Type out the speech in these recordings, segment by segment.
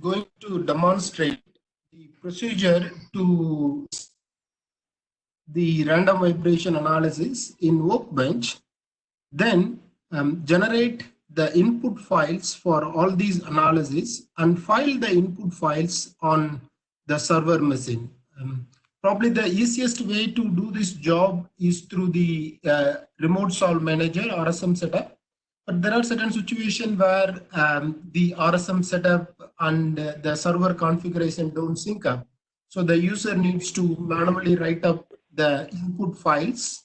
going to demonstrate the procedure to the random vibration analysis in Workbench, then generate the input files for all these analyses and file the input files on the server machine. Probably the easiest way to do this job is through the remote solve manager RSM setup. But there are certain situations where the RSM setup and the server configuration don't sync up. So the user needs to manually write up the input files,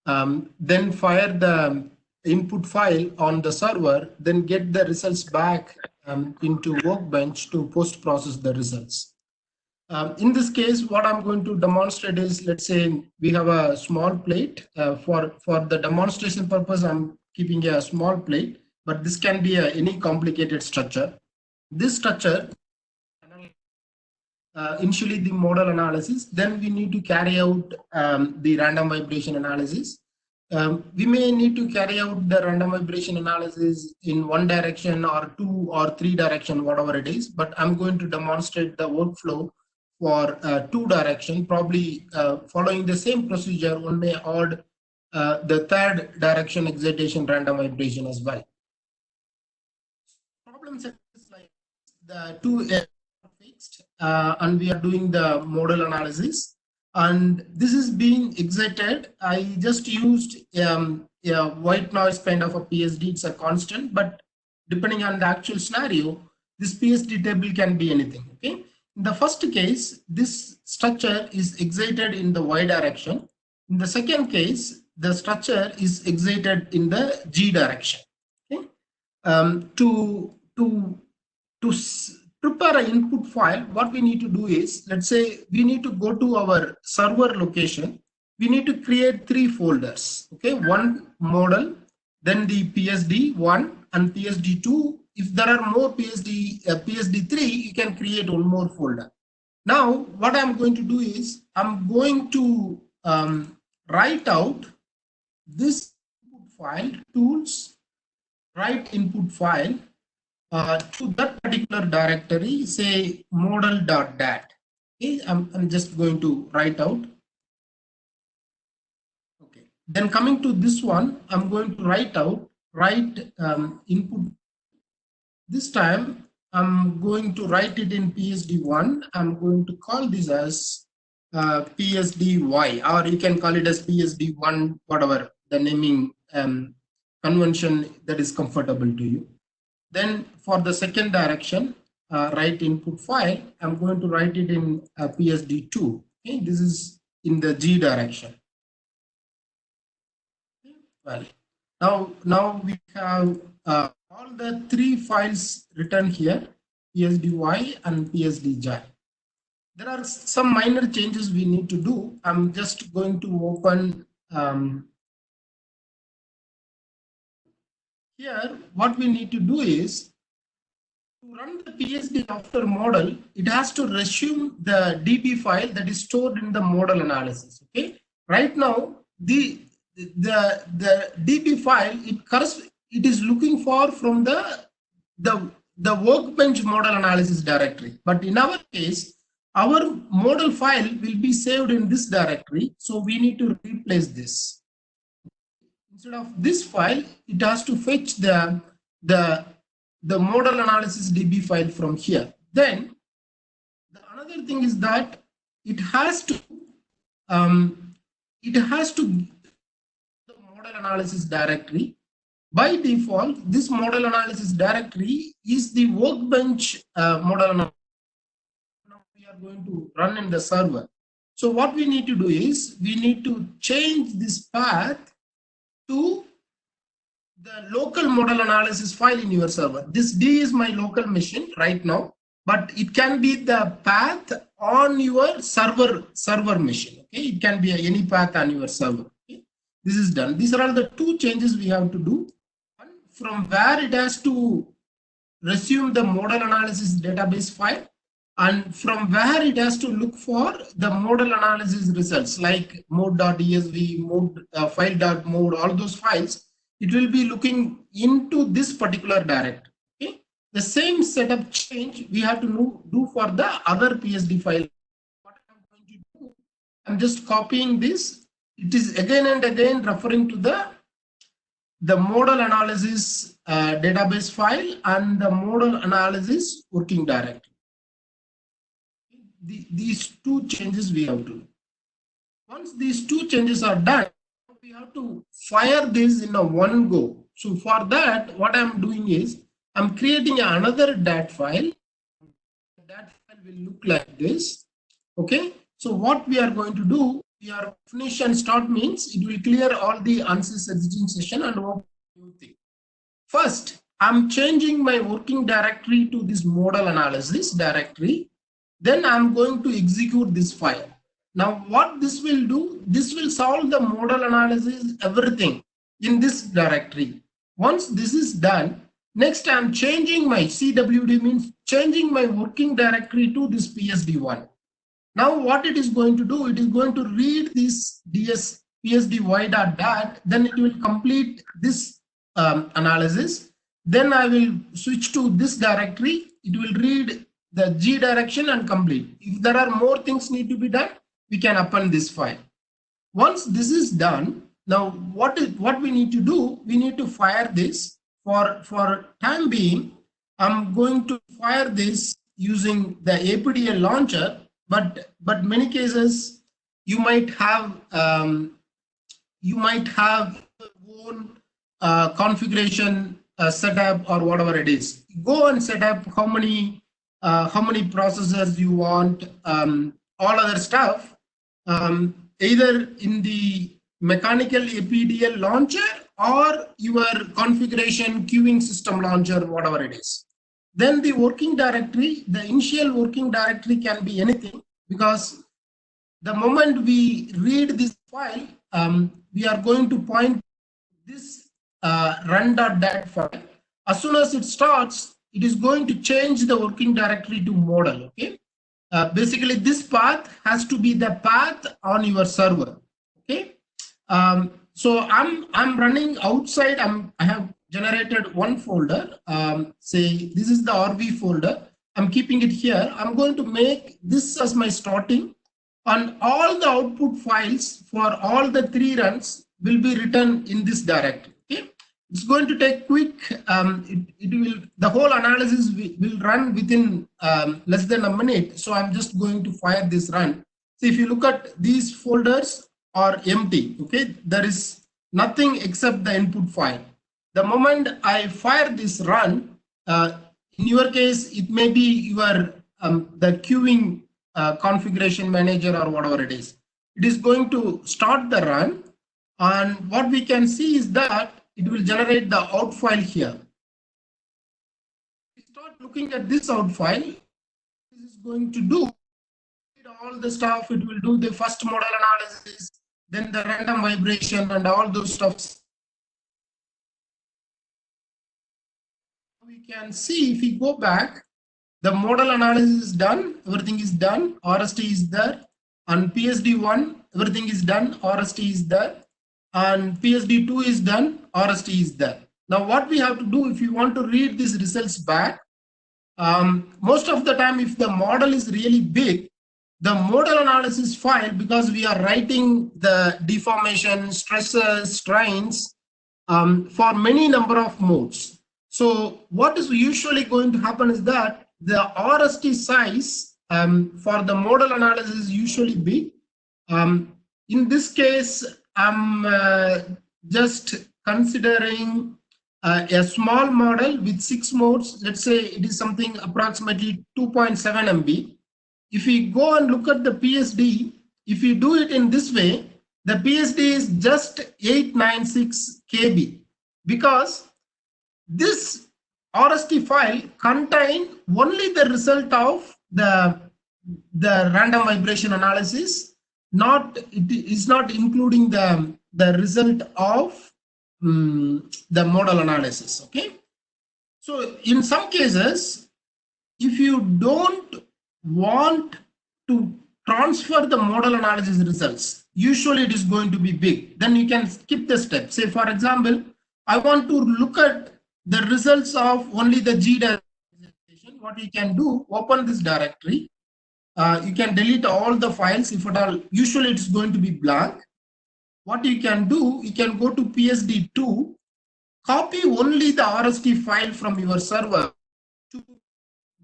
then fire the input file on the server, then get the results back into Workbench to post-process the results. In this case, what I'm going to demonstrate is, let's say we have a small plate. For the demonstration purpose, I'm keeping a small plate, but this can be any complicated structure. This structure, initially the model analysis, then we need to carry out the random vibration analysis. We may need to carry out the random vibration analysis in one direction or two or three direction, whatever it is, but I'm going to demonstrate the workflow for two direction, probably following the same procedure. One may add the third direction excitation random vibration as well. Problem set is like the two are fixed and we are doing the model analysis, and this is being excited. I just used a white noise kind of a PSD. It's a constant, but depending on the actual scenario, this PSD table can be anything. Okay. In the first case, this structure is excited in the Y direction. In the second case, the structure is excited in the G direction. Okay. To prepare an input file, what we need to do is, let's say we need to go to our server location. We need to create three folders. Okay, one model, then the PSD1 and PSD2. If there are more PSD3, you can create one more folder. Now, what I'm going to do is, I'm going to write out this input file, tools, write input file to that particular directory, say model.dat. Okay, I'm just going to write out. Okay, then coming to this one, I'm going to write input. This time I'm going to write it in PSD1. I'm going to call this as PSDY, or you can call it as PSD1, whatever the naming convention that is comfortable to you. Then for the second direction, write input file, I'm going to write it in PSD2. Okay, this is in the G direction. Well, now we have all the three files written here, PSDY and PSDJ. There are some minor changes we need to do. I'm just going to open here. What we need to do is, to run the PSD after model, it has to resume the DB file that is stored in the model analysis. Okay, right now the DB file, it is looking for from the Workbench model analysis directory, but in our case, our model file will be saved in this directory, so we need to replace this. Instead of this file, it has to fetch the model analysis DB file from here. Then another thing is that it has to the model analysis directory. By default, this model analysis directory is the Workbench model analysis. Now we are going to run in the server. So what we need to do is, we need to change this path to the local model analysis file in your server. This D is my local machine right now, but it can be the path on your server machine. Okay, it can be any path on your server. Okay, this is done. These are all the two changes we have to do. One, from where it has to resume the model analysis database file, and from where it has to look for the model analysis results like mode.esv, mode file.mode, all those files. It will be looking into this particular directory. Okay, the same setup change we have to do for the other PSD file. What I'm going to do, I'm just copying this. It is again and again referring to the model analysis database file and the model analysis working directory. These two changes we have to do. Once these two changes are done, we have to fire this in a one go. So for that, what I'm doing is I'm creating another DAT file. That file will look like this. Okay. So what we are going to do, we are finish and start means it will clear all the ANSYS existing session and open new thing. First, I'm changing my working directory to this model analysis directory. Then I'm going to execute this file. Now what this will do, this will solve the model analysis, everything in this directory. Once this is done, next I'm changing my CWD means changing my working directory to this PSD1. Now what it is going to do, it is going to read this ds psdy.dat, then it will complete this analysis. Then I will switch to this directory. It will read the G direction and complete. If there are more things need to be done, we can append this file. Once this is done, now what we need to do, we need to fire this. For time being, I'm going to fire this using the APDL launcher, but many cases you might have own configuration setup or whatever it is. Go and set up how many processors you want, all other stuff, either in the mechanical APDL launcher or your configuration queuing system launcher, whatever it is. Then the working directory, the initial working directory can be anything, because the moment we read this file, we are going to point this run.dat file. As soon as it starts, it is going to change the working directory to model. Okay. Basically, this path has to be the path on your server. Okay. So I'm running outside. I have generated one folder. Say this is the RV folder. I'm keeping it here. I'm going to make this as my starting, and all the output files for all the 3 runs will be written in this directory. Okay. It's going to take quick. The whole analysis will run within less than a minute. So I'm just going to fire this run. So if you look at these folders are empty. Okay, there is nothing except the input file. The moment I fire this run, in your case, it may be your the queuing configuration manager or whatever it is. It is going to start the run, and what we can see is that it will generate the out file here. We start looking at this out file. This is going to do all the stuff. It will do the first model analysis, then the random vibration and all those stuffs. We can see if we go back, the model analysis is done, everything is done, RST is there, and PSD1, everything is done, RST is there, and PSD2 is done, RST is there. Now what we have to do if you want to read these results back, most of the time if the model is really big, the model analysis file, because we are writing the deformation, stresses, strains for many number of modes. So what is usually going to happen is that the RST size for the model analysis is usually big. In this case, I'm just considering a small model with 6 modes. Let's say it is something approximately 2.7 MB. If we go and look at the PSD, if you do it in this way, the PSD is just 896 KB, because this RST file contains only the result of the random vibration analysis. It is not including the result of the model analysis. Okay, so in some cases, if you don't want to transfer the model analysis results, usually it is going to be big, then you can skip the step. Say for example, I want to look at the results of only the G direction. what you can do, open this directory. You can delete all the files if at all. Usually it's going to be blank. What you can do, you can go to PSD2, copy only the RST file from your server to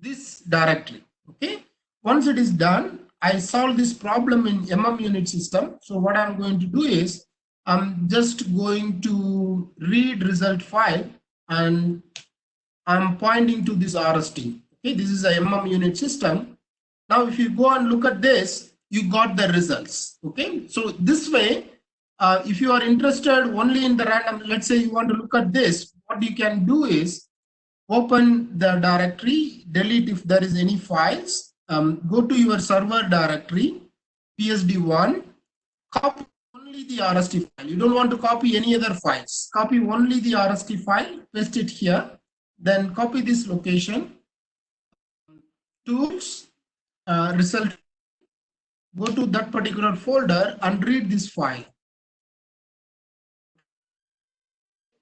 this directory. Okay. Once it is done, I solve this problem in Unit system. So what I'm going to do is I'm just going to read result file and I'm pointing to this RST. Okay, this is a Unit system. Now, if you go and look at this, you got the results. Okay, so this way, if you are interested only in the random, let's say you want to look at this, what you can do is open the directory, delete if there is any files, go to your server directory, PSD1, copy only the RST file. You don't want to copy any other files. Copy only the RST file, paste it here, then copy this location, tools, result, go to that particular folder and read this file.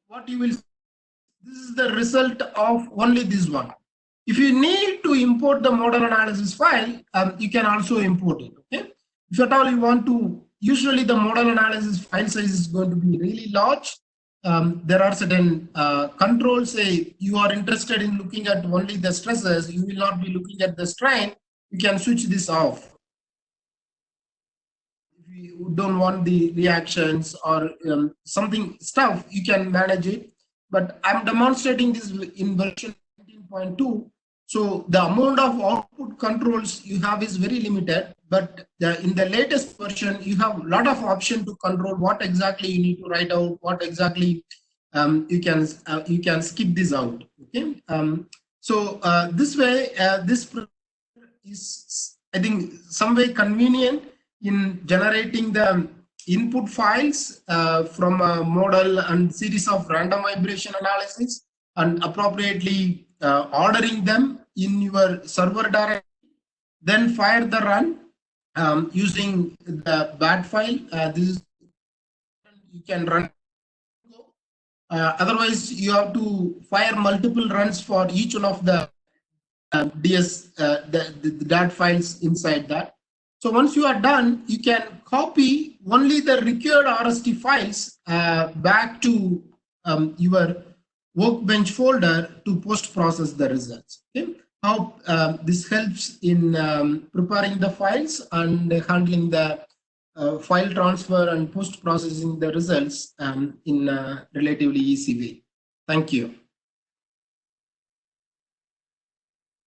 What you will see, this is the result of only this one. If you need to import the model analysis file, you can also import it. Okay. If at all you want to, usually the model analysis file size is going to be really large. There are certain controls. Say you are interested in looking at only the stresses, you will not be looking at the strain. You can switch this off. If you don't want the reactions or something stuff, you can manage it. But I'm demonstrating this in version 19.2. So the amount of output controls you have is very limited, but in the latest version, you have a lot of option to control what exactly you need to write out, what exactly you can skip this out. Okay. So this way, this is, I think, some way convenient in generating the input files from a model and series of random vibration analysis and appropriately ordering them in your server directory, then fire the run using the BAT file. This is, you can run. Otherwise, you have to fire multiple runs for each one of the DS, the DAT files inside that. So once you are done, you can copy only the required RST files back to your Workbench folder to post-process the results. Okay. How this helps in preparing the files and handling the file transfer and post-processing the results in a relatively easy way. Thank you.